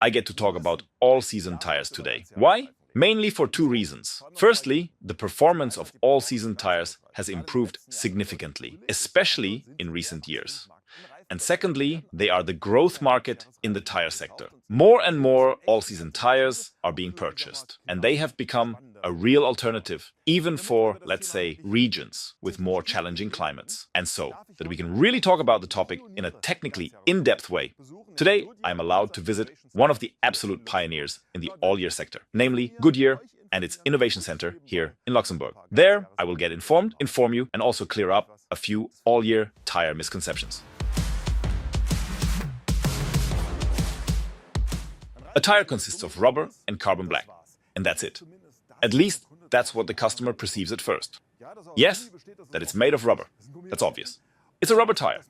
I get to talk about all-season tires today. Why? Mainly for two reasons. Firstly, the performance of all-season tires has improved significantly, especially in recent years. And secondly, they are the growth market in the tire sector. More and more all-season tires are being purchased, and they have become a real alternative, even for, let's say, regions with more challenging climates. And so, that we can really talk about the topic in a technically in-depth way, today I'm allowed to visit one of the absolute pioneers in the all-year sector, namely Goodyear and its innovation center here in Luxembourg. There, I will get informed, inform you, and also clear up a few all-year tire misconceptions. A tire consists of rubber and carbon black, and that's it. At least, that's what the customer perceives at first. Yes, that it's made of rubber. That's obvious. It's a rubber tire.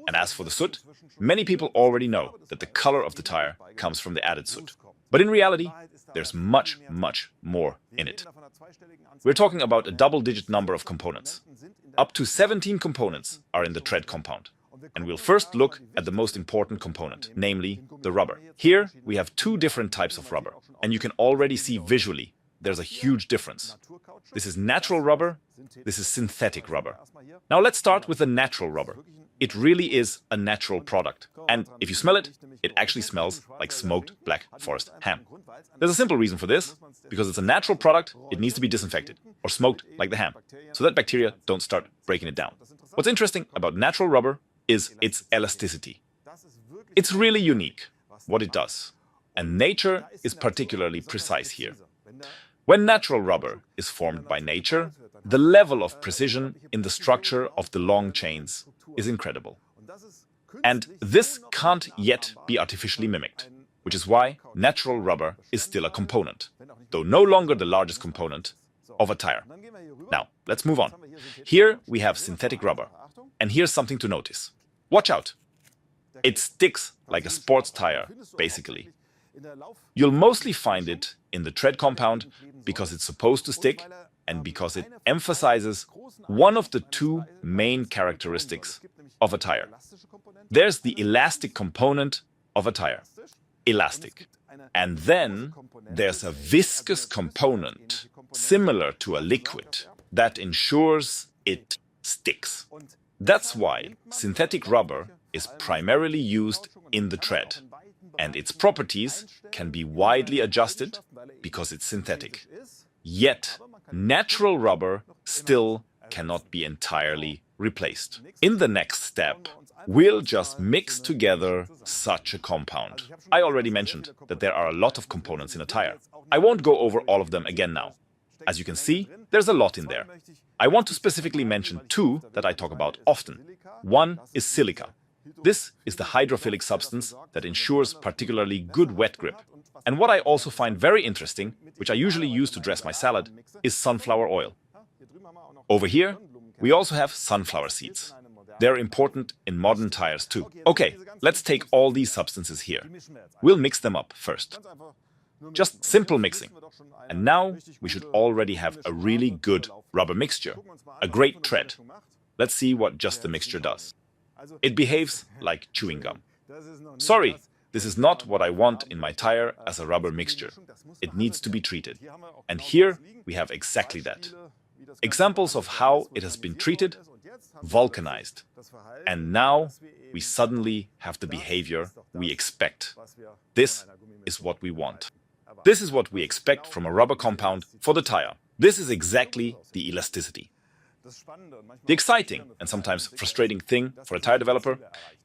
And as for the soot, many people already know that the color of the tire comes from the added soot. But in reality, there's much, much more in it. We're talking about a double-digit number of components. Up to 17 components are in the tread compound. And we'll first look at the most important component, namely the rubber. Here we have two different types of rubber, and you can already see visually there's a huge difference. This is natural rubber, this is synthetic rubber. Now let's start with the natural rubber. It really is a natural product, and if you smell it, it actually smells like smoked black forest ham. There's a simple reason for this. Because it's a natural product, it needs to be disinfected or smoked like the ham, so that bacteria don't start breaking it down. What's interesting about natural rubber is its elasticity. It's really unique, what it does. And nature is particularly precise here. When natural rubber is formed by nature, the level of precision in the structure of the long chains is incredible. And this can't yet be artificially mimicked, which is why natural rubber is still a component, though no longer the largest component of a tire. Now, let's move on. Here we have synthetic rubber. And here's something to notice. Watch out. It sticks like a sports tire, basically. You'll mostly find it in the tread compound because it's supposed to stick and because it emphasizes one of the two main characteristics of a tire. There's the elastic component of a tire. Elastic. And then there's a viscous component, similar to a liquid, that ensures it sticks. That's why synthetic rubber is primarily used in the tread, and its properties can be widely adjusted because it's synthetic. Yet, natural rubber still cannot be entirely replaced. In the next step, we'll just mix together such a compound. I already mentioned that there are a lot of components in a tire. I won't go over all of them again now. As you can see, there's a lot in there. I want to specifically mention two that I talk about often. One is silica. This is the hydrophilic substance that ensures particularly good wet grip. And what I also find very interesting, which I usually use to dress my salad, is sunflower oil. Over here, we also have sunflower seeds. They're important in modern tires too. Okay, let's take all these substances here. We'll mix them up first. Just simple mixing. And now we should already have a really good rubber mixture, a great tread. Let's see what just the mixture does. It behaves like chewing gum. Sorry, this is not what I want in my tire as a rubber mixture. It needs to be treated. And here we have exactly that. Examples of how it has been treated, vulcanized. And now we suddenly have the behavior we expect. This is what we want. This is what we expect from a rubber compound for the tire. This is exactly the elasticity. The exciting and sometimes frustrating thing for a tire developer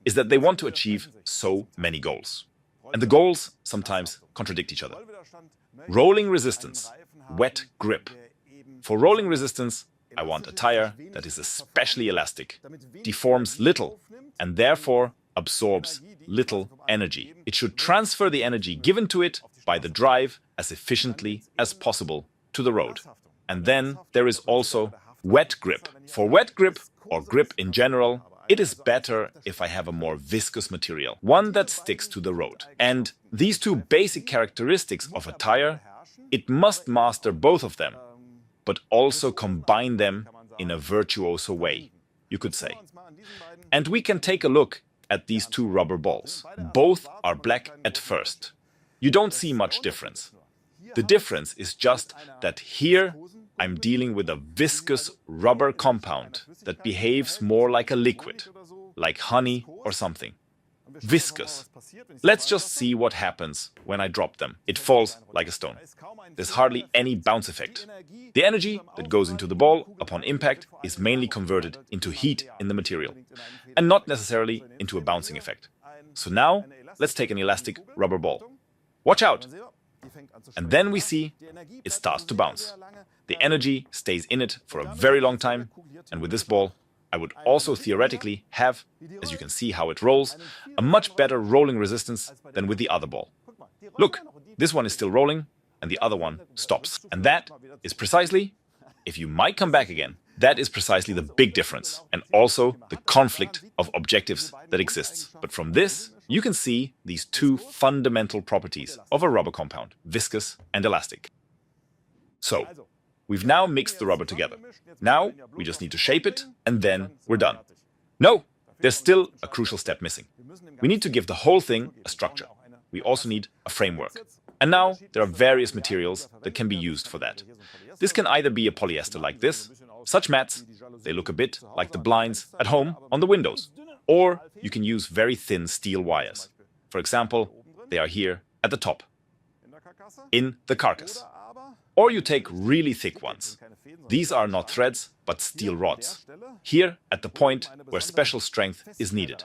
is that they want to achieve so many goals. And the goals sometimes contradict each other. Rolling resistance, wet grip. For rolling resistance, I want a tire that is especially elastic, deforms little, and therefore absorbs little energy. It should transfer the energy given to it by the drive as efficiently as possible to the road. And then there is also wet grip. For wet grip, or grip in general, it is better if I have a more viscous material, one that sticks to the road. And these two basic characteristics of a tire, it must master both of them, but also combine them in a virtuoso way, you could say. And we can take a look at these two rubber balls. Both are black at first. you don't see much difference. The difference is just that here I'm dealing with a viscous rubber compound that behaves more like a liquid, like honey or something. Viscous. Let's just see what happens when I drop them. It falls like a stone. There's hardly any bounce effect. The energy that goes into the ball upon impact is mainly converted into heat in the material, and not necessarily into a bouncing effect. So now, let's take an elastic rubber ball. Watch out! And then we see it starts to bounce. The energy stays in it for a very long time, and with this ball, I would also theoretically have, as you can see how it rolls, a much better rolling resistance than with the other ball. Look, this one is still rolling, and the other one stops. And that is precisely, if you might come back again, that is precisely the big difference, and also the conflict of objectives that exists. But from this, you can see these two fundamental properties of a rubber compound, viscous and elastic. So, we've now mixed the rubber together. Now, we just need to shape it, and then we're done. No, there's still a crucial step missing. We need to give the whole thing a structure. We also need a framework. And now, there are various materials that can be used for that. This can either be a polyester like this. Such mats, they look a bit like the blinds at home on the windows. Or you can use very thin steel wires. For example, they are here at the top, in the carcass. Or you take really thick ones. These are not threads, but steel rods. Here at the point where special strength is needed,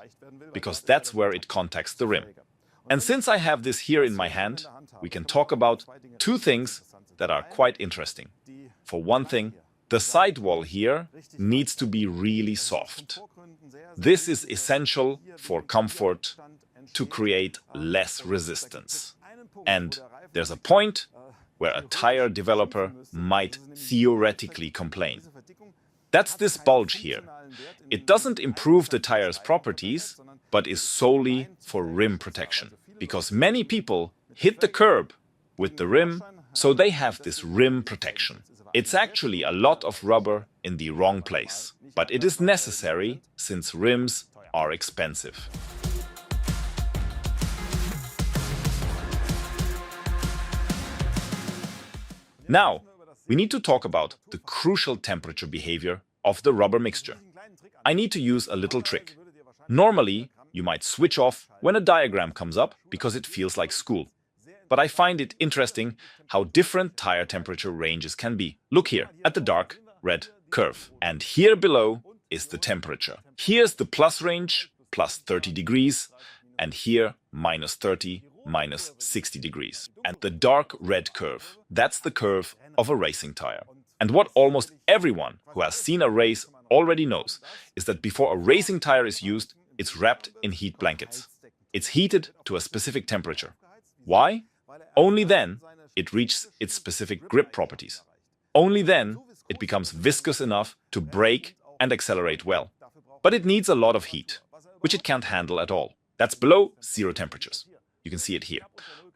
because that's where it contacts the rim. And since I have this here in my hand, we can talk about two things that are quite interesting. For one thing, the sidewall here needs to be really soft. This is essential for comfort, to create less resistance. And there's a point where a tire developer might theoretically complain. That's this bulge here. It doesn't improve the tire's properties, but is solely for rim protection. Because many people hit the curb with the rim, so they have this rim protection. It's actually a lot of rubber in the wrong place, but it is necessary since rims are expensive. Now, we need to talk about the crucial temperature behavior of the rubber mixture. I need to use a little trick. Normally, you might switch off when a diagram comes up because it feels like school. But I find it interesting how different tire temperature ranges can be. Look here at the dark red curve. And here below is the temperature. Here's the plus range, plus 30 degrees, and here minus 30, minus 60 degrees. And the dark red curve, that's the curve of a racing tire. And what almost everyone who has seen a race already knows is that before a racing tire is used, it's wrapped in heat blankets. It's heated to a specific temperature. Why? Only then it reaches its specific grip properties. Only then it becomes viscous enough to brake and accelerate well. But it needs a lot of heat, which it can't handle at all. That's below zero temperatures. You can see it here.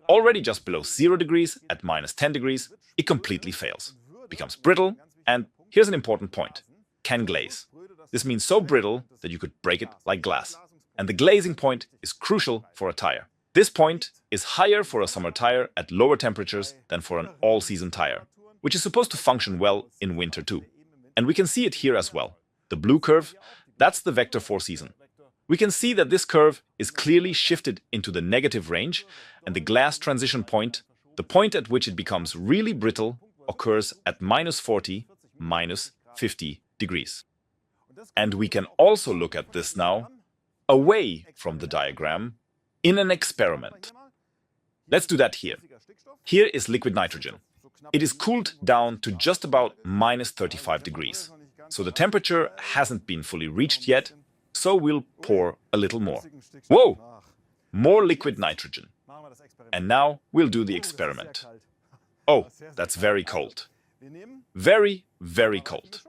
Already just below 0 degrees, at minus 10 degrees, it completely fails. Becomes brittle, and here's an important point. Can glaze. This means so brittle that you could break it like glass. And the glazing point is crucial for a tire. This point is higher for a summer tire at lower temperatures than for an all-season tire, which is supposed to function well in winter too. And we can see it here as well. The blue curve, that's the vector 4-season. We can see that this curve is clearly shifted into the negative range, and the glass transition point, the point at which it becomes really brittle, occurs at minus 40, minus 50 degrees. And we can also look at this now, away from the diagram, in an experiment. Let's do that here. Here is liquid nitrogen. It is cooled down to just about minus 35 degrees. So the temperature hasn't been fully reached yet, so we'll pour a little more. Whoa! More liquid nitrogen. And now we'll do the experiment. Oh, that's very cold. Very, very cold.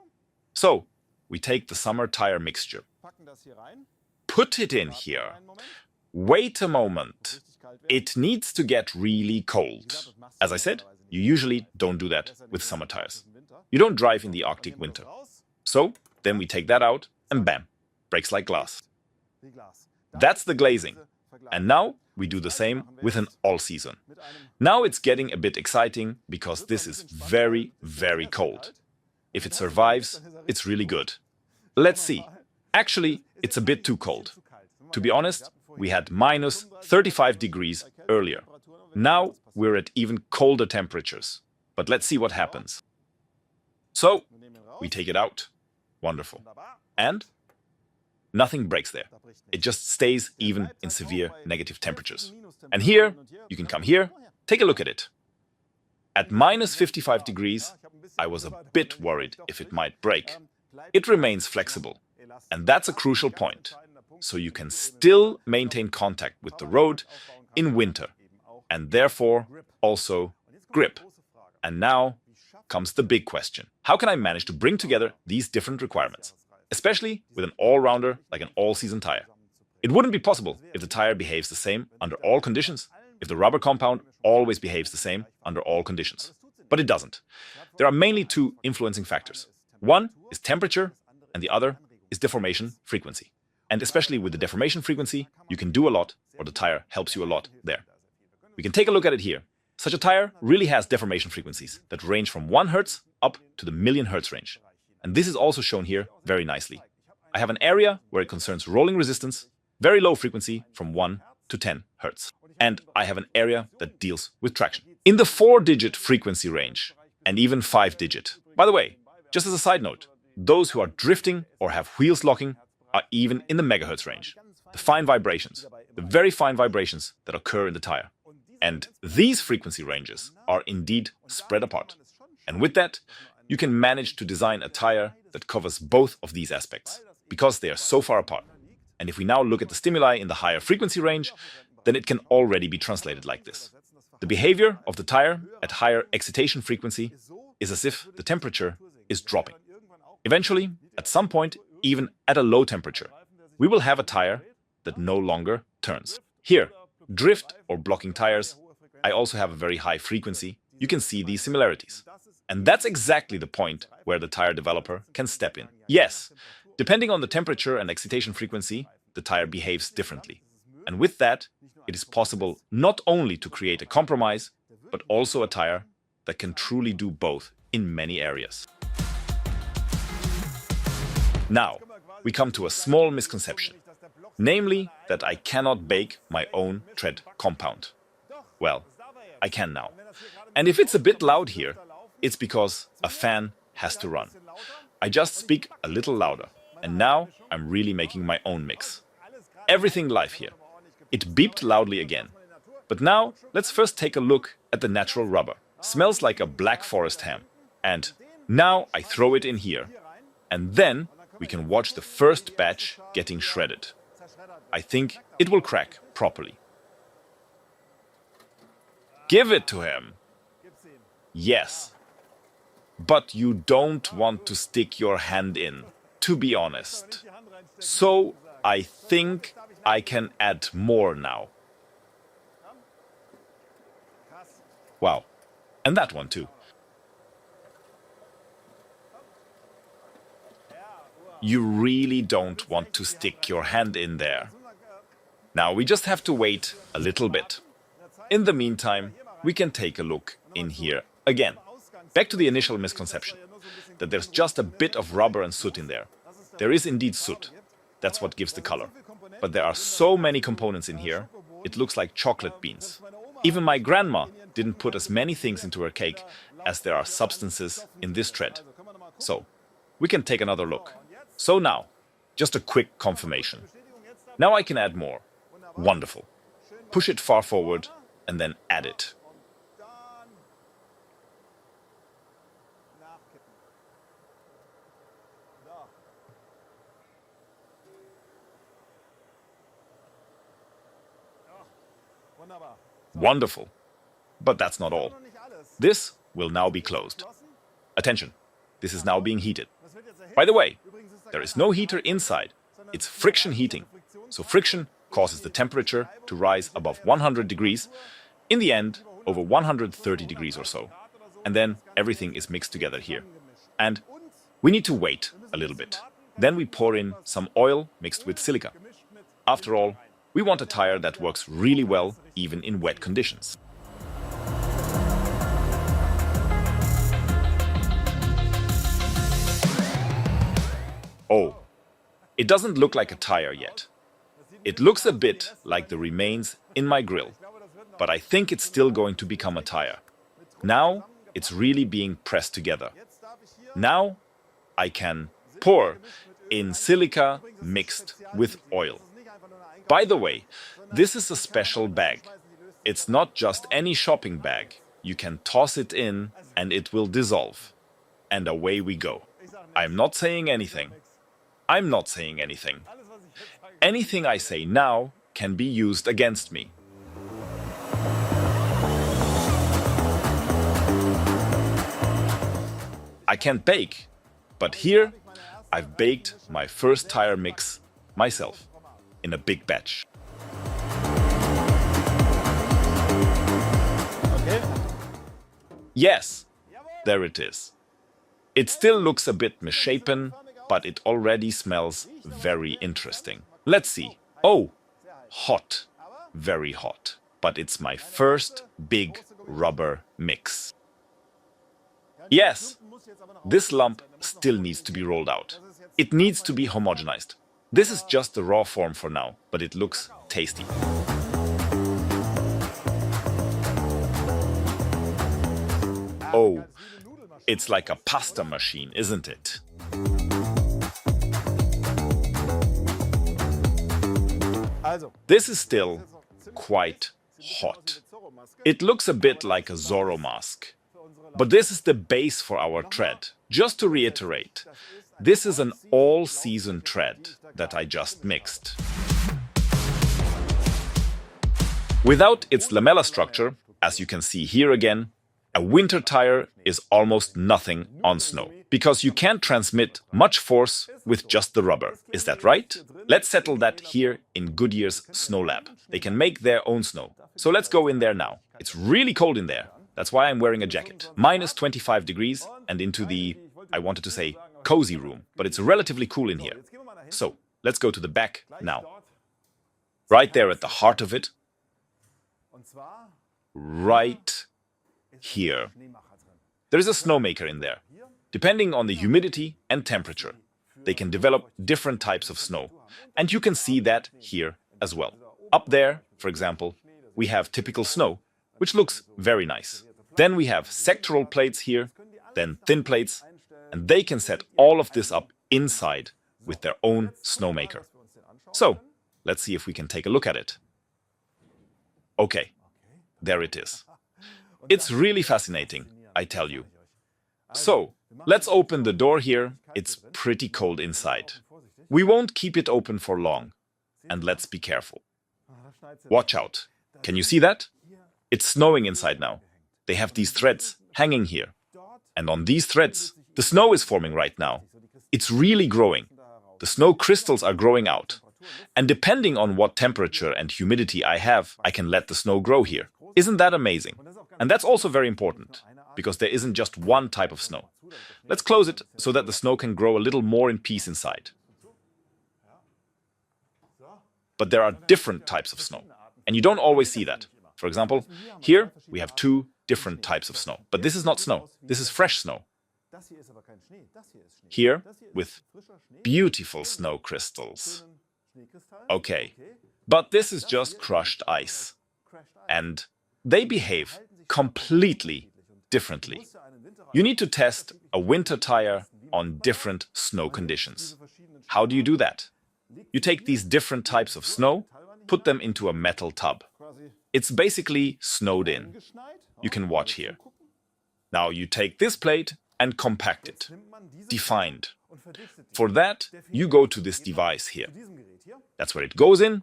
So, we take the summer tire mixture. Put it in here. Wait a moment. It needs to get really cold. As I said, you usually don't do that with summer tires. You don't drive in the Arctic winter. So, then we take that out and bam, breaks like glass. That's the glazing. And now we do the same with an all-season. Now it's getting a bit exciting because this is very, very cold. If it survives, it's really good. Let's see. Actually, it's a bit too cold. To be honest, we had minus 35 degrees earlier. Now we're at even colder temperatures. But let's see what happens. So, we take it out. Wonderful. And nothing breaks there. It just stays even in severe negative temperatures. And here, you can come here, take a look at it. At minus 55 degrees, I was a bit worried if it might break. It remains flexible. And that's a crucial point. So you can still maintain contact with the road in winter. And therefore, also grip. And now comes the big question. How can I manage to bring together these different requirements? Especially with an all-rounder like an all-season tire. It wouldn't be possible if the tire behaves the same under all conditions, if the rubber compound always behaves the same under all conditions. But it doesn't. There are mainly two influencing factors. One is temperature, and the other is deformation frequency. And especially with the deformation frequency, you can do a lot, or the tire helps you a lot there. We can take a look at it here. Such a tire really has deformation frequencies that range from 1 Hz up to the million Hertz range. And this is also shown here very nicely. I have an area where it concerns rolling resistance, very low frequency from 1 to 10 Hz. And I have an area that deals with traction. In the 4-digit frequency range, and even 5-digit. By the way, just as a side note, those who are drifting or have wheels locking are even in the megahertz range. The fine vibrations, the very fine vibrations that occur in the tire. And these frequency ranges are indeed spread apart. And with that, you can manage to design a tire that covers both of these aspects, because they are so far apart. And if we now look at the stimuli in the higher frequency range, then it can already be translated like this. The behavior of the tire at higher excitation frequency is as if the temperature is dropping. Eventually, at some point, even at a low temperature, we will have a tire that no longer turns. Here, drift or blocking tires, I also have a very high frequency. You can see these similarities. And that's exactly the point where the tire developer can step in. Yes, depending on the temperature and excitation frequency, the tire behaves differently. And with that, it is possible not only to create a compromise, but also a tire that can truly do both in many areas. Now, we come to a small misconception, namely that I cannot bake my own tread compound. Well, I can now. And if it's a bit loud here, it's because a fan has to run. I just speak a little louder, and now I'm really making my own mix. Everything live here. It beeped loudly again. But now, let's first take a look at the natural rubber. Smells like a black forest ham. And now I throw it in here. And then we can watch the first batch getting shredded. I think it will crack properly. Give it to him. Yes. But you don't want to stick your hand in, to be honest. So I think I can add more now. Wow. And that one too. You really don't want to stick your hand in there. Now we just have to wait a little bit. In the meantime, we can take a look in here again. Back to the initial misconception, that there's just a bit of rubber and soot in there. There is indeed soot. That's what gives the color. But there are so many components in here, it looks like chocolate beans. Even my grandma didn't put as many things into her cake as there are substances in this tread. So, we can take another look. So now, just a quick confirmation. Now I can add more. Wonderful. Push it far forward and then add it. Wonderful. But that's not all. This will now be closed. Attention, this is now being heated. By the way, there is no heater inside. It's friction heating. So friction causes the temperature to rise above 100 degrees, in the end over 130 degrees or so. And then everything is mixed together here. And we need to wait a little bit. Then we pour in some oil mixed with silica. After all, We want a tire that works really well, even in wet conditions. Oh, it doesn't look like a tire yet. It looks a bit like the remains in my grill, but I think it's still going to become a tire. Now it's really being pressed together. Now I can pour in silica mixed with oil. By the way, this is a special bag. It's not just any shopping bag. You can toss it in and it will dissolve. And away we go. I'm not saying anything. I'm not saying anything. Anything I say now can be used against me. I can't bake, but here I've baked my first tire mix myself in a big batch. Okay. Yes, there it is. It still looks a bit misshapen, but it already smells very interesting. Let's see. Oh, hot, very hot. But it's my first big rubber mix. Yes, this lump still needs to be rolled out. It needs to be homogenized. This is just the raw form for now, but it looks tasty. Oh, it's like a pasta machine, isn't it? This is still quite hot. It looks a bit like a Zorro mask. But this is the base for our thread. Just to reiterate, this is an all-season thread that I just mixed. Without its lamella structure, as you can see here again, a winter tire is almost nothing on snow, because you can't transmit much force with just the rubber. Is that right? Let's settle that here in Goodyear's snow lab. They can make their own snow. So let's go in there now. It's really cold in there. That's why I'm wearing a jacket. Minus 25 degrees and into the, I wanted to say, cozy room, but it's relatively cool in here. So let's go to the back now. Right there at the heart of it. Right here. There is a snowmaker in there. Depending on the humidity and temperature, they can develop different types of snow. And you can see that here as well. Up there, for example, we have typical snow, which looks very nice. Then we have sectoral plates here, then thin plates, and they can set all of this up inside with their own snowmaker. So, let's see if we can take a look at it. Okay, there it is. It's really fascinating, I tell you. So, let's open the door here. It's pretty cold inside. We won't keep it open for long. And let's be careful. Watch out. Can you see that? It's snowing inside now. They have these threads hanging here. And on these threads, the snow is forming right now. It's really growing. The snow crystals are growing out. And depending on what temperature and humidity I have, I can let the snow grow here. Isn't that amazing? And that's also very important, because there isn't just one type of snow. Let's close it so that the snow can grow a little more in peace inside. But there are different types of snow, and you don't always see that. For example, here we have two different types of snow. But this is not snow. This is fresh snow. Here, with beautiful snow crystals. Okay, but this is just crushed ice. And they behave completely differently. You need to test a winter tire on different snow conditions. How do you do that? You take these different types of snow, put them into a metal tub. It's basically snowed in. You can watch here. Now you take this plate and compact it. Defined. For that, you go to this device here. That's where it goes in.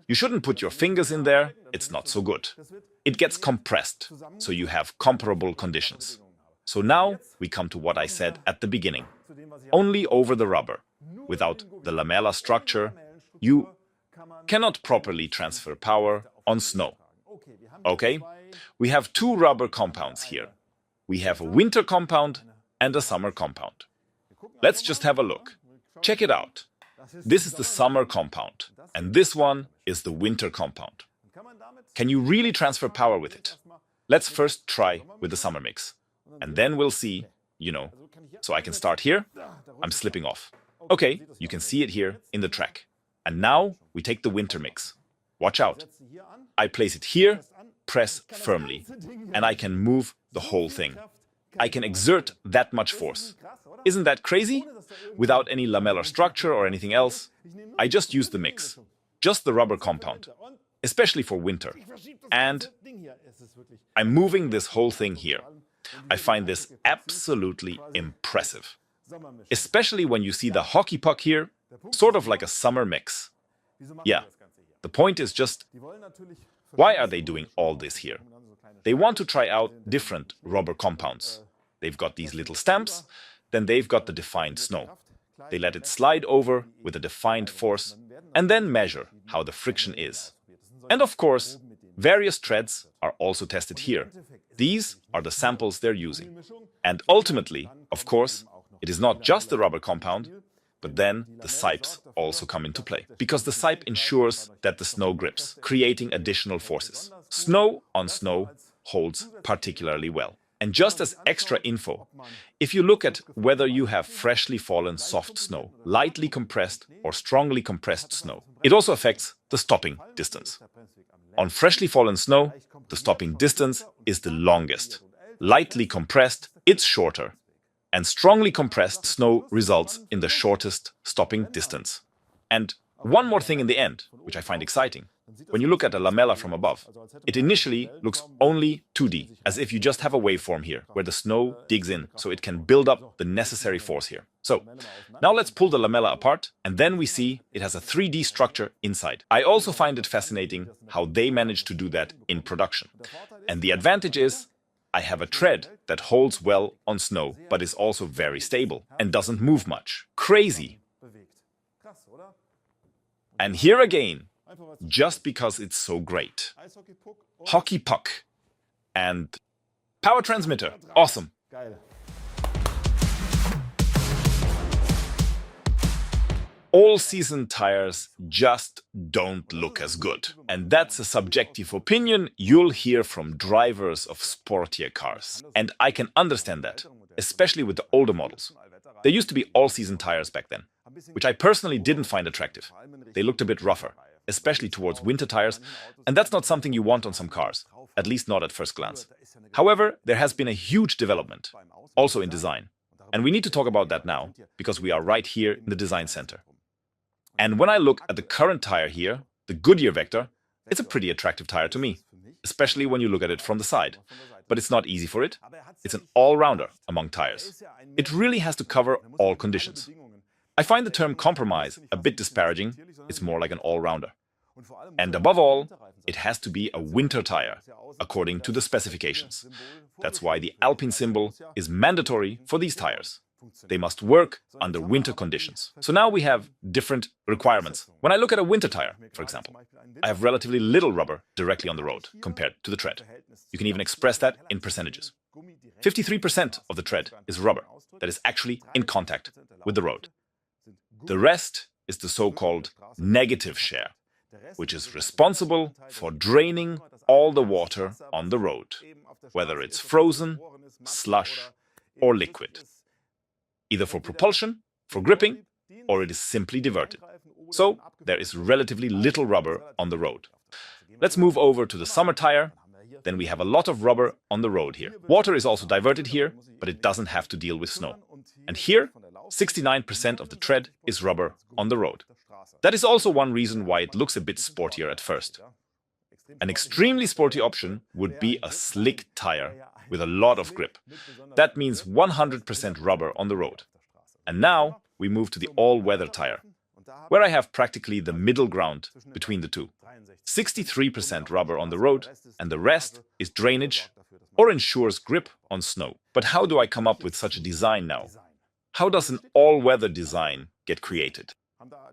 You shouldn't put your fingers in there. It's not so good. It gets compressed, so you have comparable conditions. So now we come to what I said at the beginning. Only over the rubber. Without the lamella structure, you cannot properly transfer power on snow. Okay? We have two rubber compounds here. We have a winter compound and a summer compound. Let's just have a look. Check it out. This is the summer compound, and this one is the winter compound. Can you really transfer power with it? Let's first try with the summer mix, and then we'll see, So I can start here. I'm slipping off. Okay, you can see it here in the track. And now we take the winter mix. Watch out. I place it here, press firmly, and I can move the whole thing. I can exert that much force. Isn't that crazy? Without any lamellar structure or anything else, I just use the mix, just the rubber compound, especially for winter. And I'm moving this whole thing here. I find this absolutely impressive, especially when you see the hockey puck here, sort of like a summer mix. Yeah, the point is just, why are they doing all this here? They want to try out different rubber compounds. They've got these little stamps, then they've got the defined snow. They let it slide over with a defined force and then measure how the friction is. And of course, various treads are also tested here. These are the samples they're using. And ultimately, of course, it is not just the rubber compound, but then the sipes also come into play. Because the sipe ensures that the snow grips, creating additional forces. Snow on snow holds particularly well. And just as extra info, if you look at whether you have freshly fallen soft snow, lightly compressed or strongly compressed snow, it also affects the stopping distance. On freshly fallen snow, the stopping distance is the longest. Lightly compressed, it's shorter. And strongly compressed snow results in the shortest stopping distance. And one more thing in the end, which I find exciting. When you look at a lamella from above, it initially looks only 2D, as if you just have a waveform here, where the snow digs in, so it can build up the necessary force here. So, now let's pull the lamella apart, and then we see it has a 3D structure inside. I also find it fascinating how they managed to do that in production. And the advantage is, I have a tread that holds well on snow, but is also very stable and doesn't move much. Crazy! And here again, just because it's so great. Hockey puck and power transmitter. Awesome. All-season tires just don't look as good. And that's a subjective opinion you'll hear from drivers of sportier cars. And I can understand that, especially with the older models. There used to be all-season tires back then, which I personally didn't find attractive. They looked a bit rougher, especially towards winter tires, and that's not something you want on some cars, at least not at first glance. However, there has been a huge development, also in design. And we need to talk about that now, because we are right here in the design center. And when I look at the current tire here, the Goodyear Vector, it's a pretty attractive tire to me, especially when you look at it from the side. But it's not easy for it. It's an all-rounder among tires. It really has to cover all conditions. I find the term compromise a bit disparaging. It's more like an all-rounder. And above all, it has to be a winter tire, according to the specifications. That's why the Alpine symbol is mandatory for these tires. They must work under winter conditions. So now we have different requirements. When I look at a winter tire, for example, I have relatively little rubber directly on the road compared to the tread. You can even express that in percentages. 53% of the tread is rubber that is actually in contact with the road. The rest is the so-called negative share, which is responsible for draining all the water on the road, whether it's frozen, slush, or liquid. Either for propulsion, for gripping, or it is simply diverted. So there is relatively little rubber on the road. Let's move over to the summer tire. Then we have a lot of rubber on the road here. Water is also diverted here, but it doesn't have to deal with snow. And here, 69% of the tread is rubber on the road. That is also one reason why it looks a bit sportier at first. An extremely sporty option would be a slick tire with a lot of grip. That means 100% rubber on the road. And now we move to the all-weather tire, where I have practically the middle ground between the two. 63% rubber on the road, and the rest is drainage or ensures grip on snow. But how do I come up with such a design now? How does an all-weather design get created?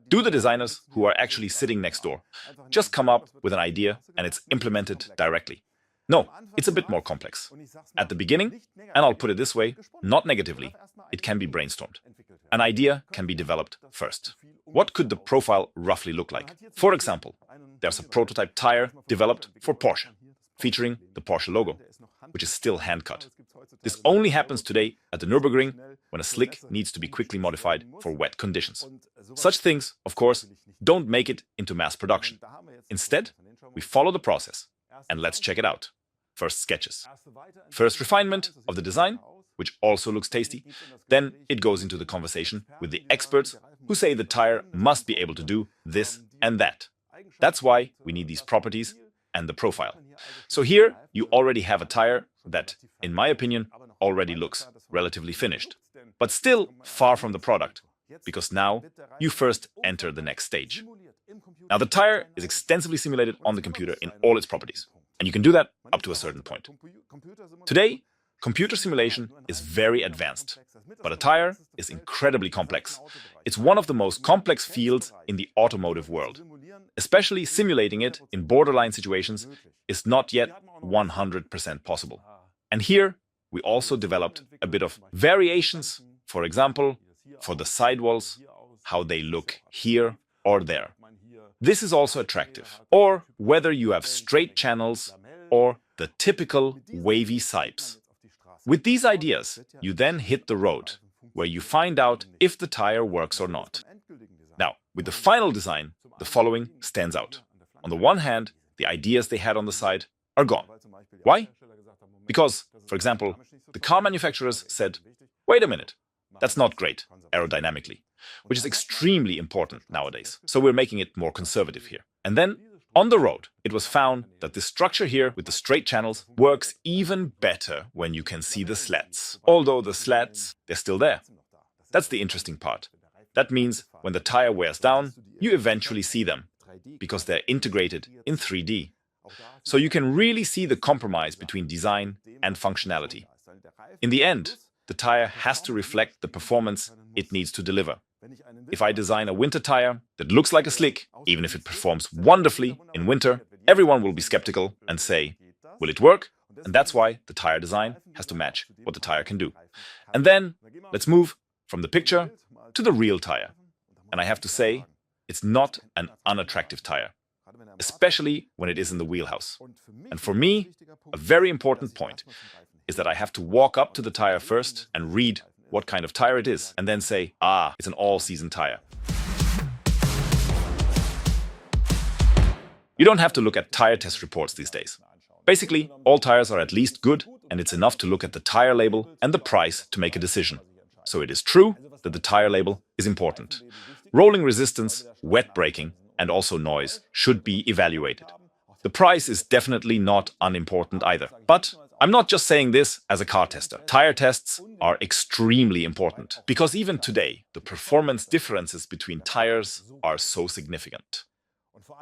Do the designers who are actually sitting next door just come up with an idea and it's implemented directly? No, it's a bit more complex. At the beginning, and I'll put it this way, not negatively, it can be brainstormed. an idea can be developed first. What could the profile roughly look like? For example, there's a prototype tire developed for Porsche, featuring the Porsche logo, which is still hand-cut. This only happens today at the Nürburgring when a slick needs to be quickly modified for wet conditions. Such things, of course, don't make it into mass production. Instead, we follow the process, and let's check it out. First sketches. First refinement of the design, which also looks tasty. Then it goes into the conversation with the experts who say the tire must be able to do this and that. That's why we need these properties and the profile. So here you already have a tire that, in my opinion, already looks relatively finished, but still far from the product, because now you first enter the next stage. Now the tire is extensively simulated on the computer in all its properties, and you can do that up to a certain point. Today, computer simulation is very advanced, but a tire is incredibly complex. It's one of the most complex fields in the automotive world. Especially simulating it in borderline situations is not yet 100% possible. And here, we also developed a bit of variations, for example, for the sidewalls, how they look here or there. This is also attractive. Or whether you have straight channels or the typical wavy sipes. With these ideas, you then hit the road, where you find out if the tire works or not. Now, with the final design, the following stands out. On the one hand, the ideas they had on the side are gone. Why? Because, for example, the car manufacturers said, wait a minute, that's not great aerodynamically, which is extremely important nowadays. So we're making it more conservative here. And then, on the road, it was found that this structure here with the straight channels works even better when you can see the slats. Although the slats, they're still there. That's the interesting part. That means when the tire wears down, you eventually see them, because they're integrated in 3D. So you can really see the compromise between design and functionality. In the end, the tire has to reflect the performance it needs to deliver. If I design a winter tire that looks like a slick, even if it performs wonderfully in winter, everyone will be skeptical and say, will it work? And that's why the tire design has to match what the tire can do. And then let's move from the picture to the real tire. And I have to say, it's not an unattractive tire, especially when it is in the wheelhouse. And for me, a very important point is that I have to walk up to the tire first and read what kind of tire it is, and then say, ah, it's an all-season tire. You don't have to look at tire test reports these days. Basically, all tires are at least good, and it's enough to look at the tire label and the price to make a decision. So it is true that the tire label is important. Rolling resistance, wet braking, and also noise should be evaluated. The price is definitely not unimportant either. But I'm not just saying this as a car tester. Tire tests are extremely important, because even today, the performance differences between tires are so significant.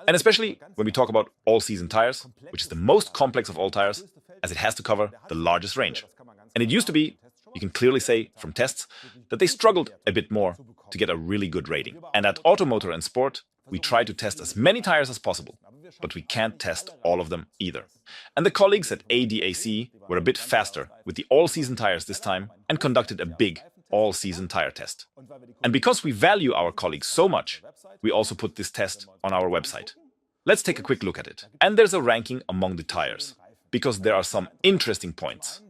And especially when we talk about all-season tires, which is the most complex of all tires, as it has to cover the largest range. And it used to be, you can clearly say from tests, that they struggled a bit more to get a really good rating. And at Automotor and Sport, we try to test as many tires as possible, but we can't test all of them either. And the colleagues at ADAC were a bit faster with the all-season tires this time and conducted a big all-season tire test. And because we value our colleagues so much, we also put this test on our website. Let's take a quick look at it. And there's a ranking among the tires, because there are some interesting points.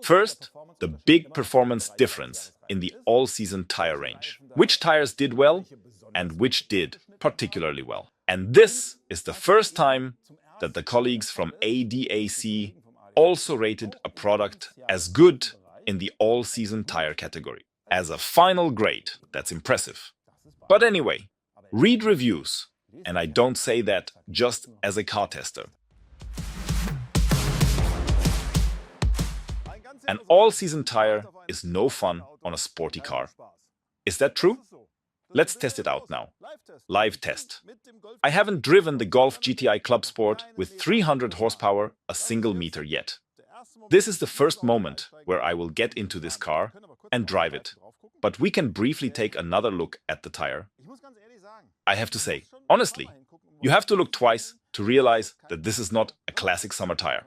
First, the big performance difference in the all-season tire range. Which tires did well and which did particularly well. And this is the first time that the colleagues from ADAC also rated a product as good in the all-season tire category. As a final grade, that's impressive. But anyway, read reviews, and I don't say that just as a car tester. An all-season tire is no fun on a sporty car. Is that true? Let's test it out now. Live test. I haven't driven the Golf GTI Club Sport with 300 horsepower a single meter yet. This is the first moment where I will get into this car and drive it. But we can briefly take another look at the tire. I have to say, honestly, you have to look twice to realize that this is not a classic summer tire.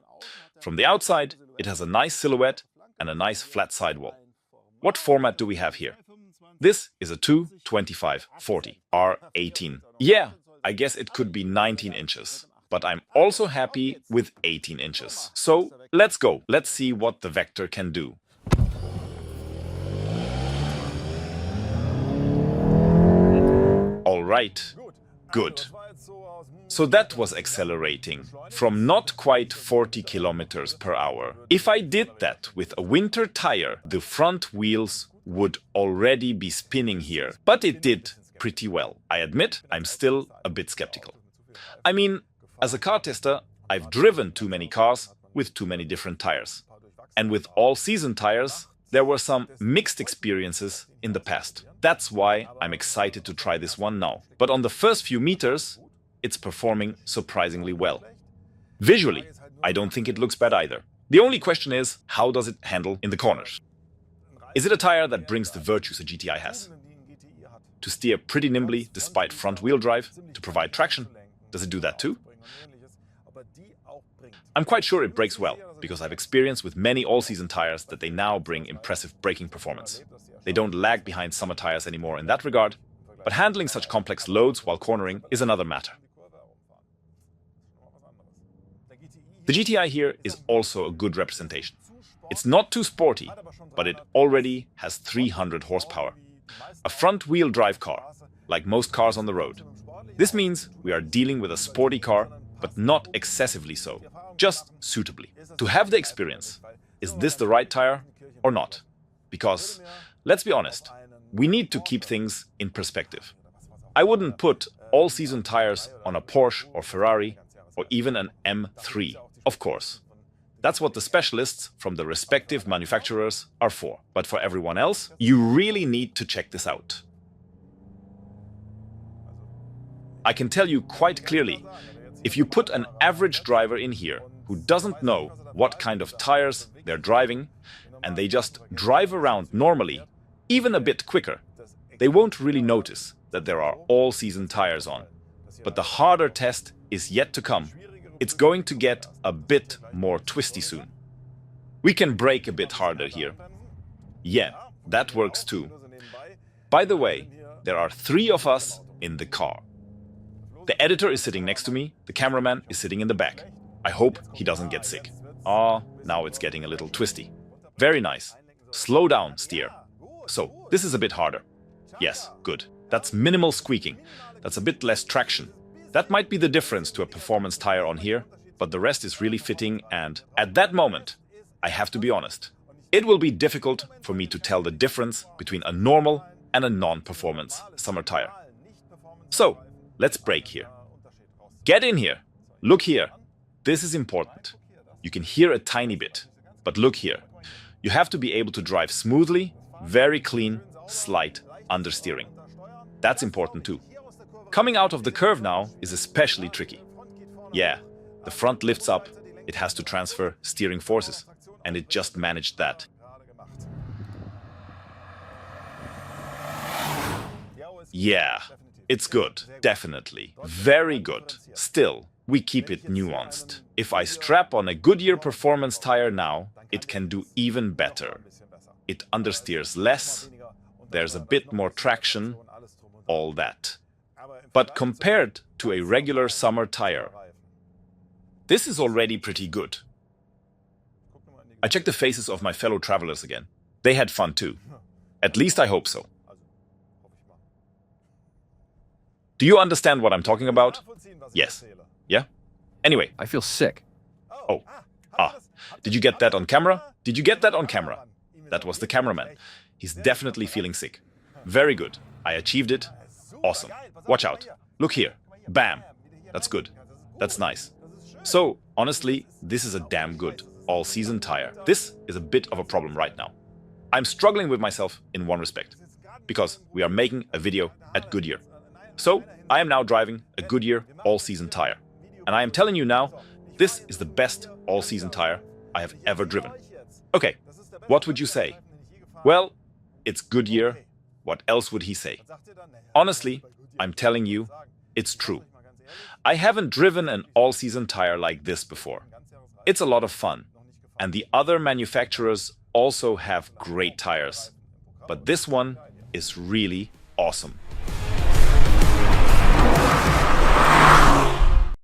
From the outside, it has a nice silhouette and a nice flat sidewall. What format do we have here? This is a 225/40 R18. Yeah, I guess it could be 19 inches. But I'm also happy with 18 inches. So let's go. Let's see what the Vector can do. All right, good. So that was accelerating from not quite 40 kilometers per hour. If I did that with a winter tire, the front wheels would already be spinning here. But it did pretty well. I admit, I'm still a bit skeptical. I mean, as a car tester, I've driven too many cars with too many different tires. And with all-season tires, there were some mixed experiences in the past. That's why I'm excited to try this one now. But on the first few meters, it's performing surprisingly well. Visually, I don't think it looks bad either. The only question is, how does it handle in the corners? Is it a tire that brings the virtues a GTI has? To steer pretty nimbly despite front-wheel drive, to provide traction? Does it do that too? I'm quite sure it brakes well, because I've experienced with many all-season tires that they now bring impressive braking performance. They don't lag behind summer tires anymore in that regard, but handling such complex loads while cornering is another matter. The GTI here is also a good representation. It's not too sporty, but it already has 300 horsepower. A front-wheel drive car, like most cars on the road. This means we are dealing with a sporty car, but not excessively so, just suitably. To have the experience, is this the right tire or not? Because, let's be honest, we need to keep things in perspective. I wouldn't put all-season tires on a Porsche or Ferrari or even an M3, of course. That's what the specialists from the respective manufacturers are for. But for everyone else, you really need to check this out. I can tell you quite clearly, if you put an average driver in here who doesn't know what kind of tires they're driving, and they just drive around normally, even a bit quicker, they won't really notice that there are all-season tires on. But the harder test is yet to come. It's going to get a bit more twisty soon. We can brake a bit harder here. Yeah, that works too. By the way, there are 3 of us in the car. The editor is sitting next to me, the cameraman is sitting in the back. I hope he doesn't get sick. Now it's getting a little twisty. Very nice. Slow down, steer. So, this is a bit harder. Yes, good. That's minimal squeaking. That's a bit less traction. That might be the difference to a performance tire on here, but the rest is really fitting, and at that moment, I have to be honest. It will be difficult for me to tell the difference between a normal and a non-performance summer tire. So, let's brake here. Get in here. Look here. This is important. You can hear a tiny bit, but look here. You have to be able to drive smoothly, very clean, slight understeering. That's important too. Coming out of the curve now is especially tricky. Yeah, the front lifts up, it has to transfer steering forces, and it just managed that. Yeah, it's good, definitely. Very good. Still, we keep it nuanced. If I strap on a Goodyear performance tire now, it can do even better. It understeers less, there's a bit more traction, all that. But compared to a regular summer tire, this is already pretty good. I checked the faces of my fellow travelers again. They had fun too. At least I hope so. Do you understand what I'm talking about? Yes. Yeah? Anyway. I feel sick. Oh. Did you get that on camera? Did you get that on camera? That was the cameraman. He's definitely feeling sick. Very good. I achieved it. Awesome. Watch out. Look here. Bam. That's good. That's nice. So, honestly, this is a damn good all-season tire. This is a bit of a problem right now. I'm struggling with myself in one respect, because we are making a video at Goodyear. So, I am now driving a Goodyear all-season tire. And I am telling you now, this is the best all-season tire I have ever driven. Okay, what would you say? Well, it's Goodyear. What else would he say? Honestly, I'm telling you, it's true. I haven't driven an all-season tire like this before. It's a lot of fun. And the other manufacturers also have great tires. But this one is really awesome.